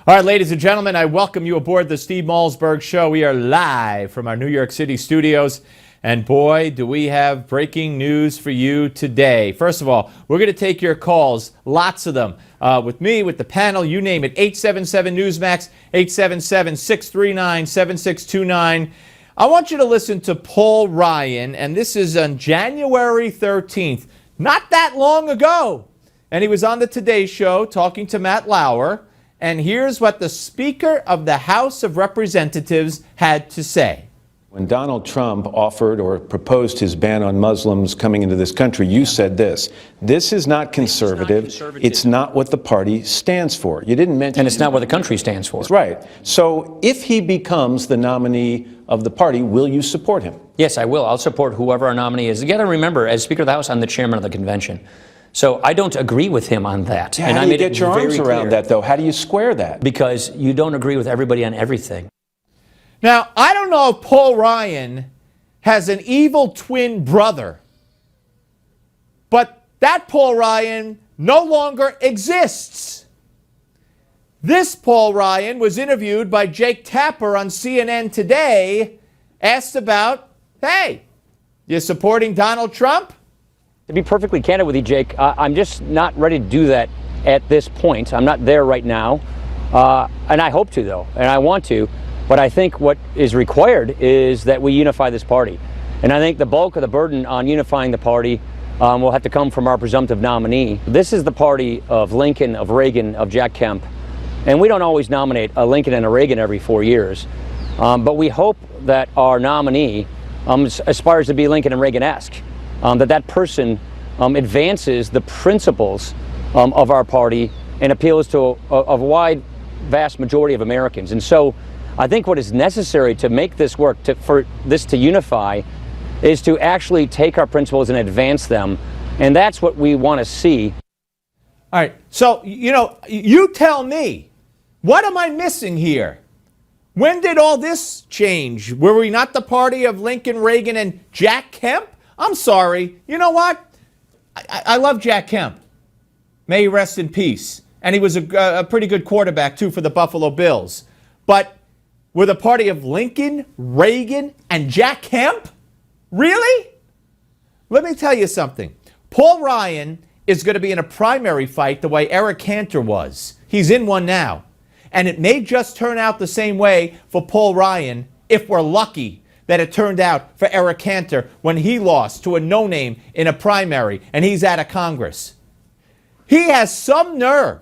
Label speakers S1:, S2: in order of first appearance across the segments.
S1: All right, ladies and gentlemen, I welcome you aboard the Steve Malzberg Show. We are live from our New York City studios. And boy, do we have breaking news for you today. First of all, we're going to take your calls, lots of them, with me, with the panel, you name it, 877-NEWSMAX, 877-639-7629. I want you to listen to Paul Ryan, and this is on January 13th, not that long ago. And he was on the Today Show talking to Matt Lauer. And here's what the Speaker of the House of Representatives had to say.
S2: When Donald Trump offered or proposed his ban on Muslims coming into this country, you said this is not conservative. It's not what the party stands for. You didn't mention.
S3: And it's not what the country stands for.
S2: That's right. So if he becomes the nominee of the party, will you support him?
S3: Yes, I will. I'll support whoever our nominee is. You got to remember, as Speaker of the House, I'm the chairman of the convention. So I don't agree with him on that.
S2: Yeah, how do you get your arms around that, though? How do you square that?
S3: Because you don't agree with everybody on everything.
S1: Now, I don't know if Paul Ryan has an evil twin brother, but that Paul Ryan no longer exists. This Paul Ryan was interviewed by Jake Tapper on CNN today, asked about, hey, you supporting Donald Trump?
S3: To be perfectly candid with you, Jake, I'm just not ready to do that at this point. I'm not there right now. And I hope to, though, and I want to. But I think what is required is that we unify this party. And I think the bulk of the burden on unifying the party will have to come from our presumptive nominee. This is the party of Lincoln, of Reagan, of Jack Kemp. And we don't always nominate a Lincoln and a Reagan every 4 years. But we hope that our nominee aspires to be Lincoln and Reagan-esque. That person advances the principles of our party and appeals to a wide, vast majority of Americans. And so I think what is necessary to make this work, for this to unify, is to actually take our principles and advance them. And that's what we want to see.
S1: All right. So, you tell me, what am I missing here? When did all this change? Were we not the party of Lincoln, Reagan, and Jack Kemp? I'm sorry. You know what? I love Jack Kemp. May he rest in peace. And he was a pretty good quarterback, too, for the Buffalo Bills. But we're the party of Lincoln, Reagan, and Jack Kemp? Really? Let me tell you something. Paul Ryan is going to be in a primary fight the way Eric Cantor was. He's in one now. And it may just turn out the same way for Paul Ryan if we're lucky that it turned out for Eric Cantor when he lost to a no-name in a primary and he's out of Congress. He has some nerve.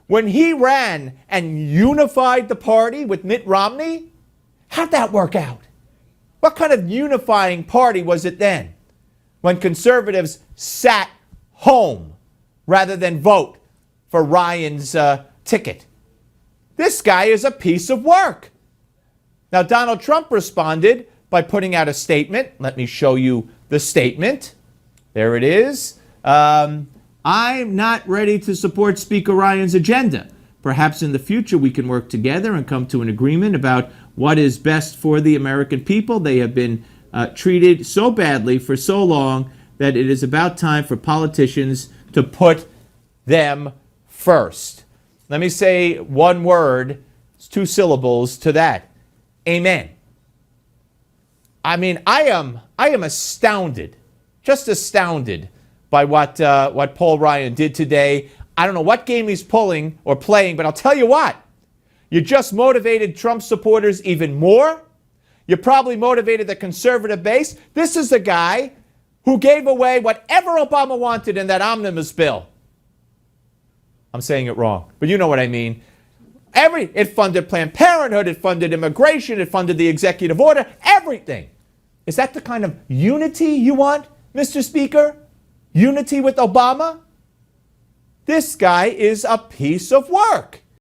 S1: When he ran and unified the party with Mitt Romney, how'd that work out? What kind of unifying party was it then? When conservatives sat home rather than vote for Ryan's ticket. This guy is a piece of work. Now, Donald Trump responded by putting out a statement. Let me show you the statement. There it is. I'm not ready to support Speaker Ryan's agenda. Perhaps in the future we can work together and come to an agreement about what is best for the American people. They have been treated so badly for so long that it is about time for politicians to put them first. Let me say one word, it's 2 syllables to that. Amen. I mean, I am astounded, just astounded by what Paul Ryan did today. I don't know what game he's playing, but I'll tell you what. You just motivated Trump supporters even more. You probably motivated the conservative base. This is the guy who gave away whatever Obama wanted in that omnibus bill. I'm saying it wrong, but you know what I mean. It funded Planned Parenthood, it funded immigration, it funded the executive order, everything. Is that the kind of unity you want, Mr. Speaker? Unity with Obama? This guy is a piece of work.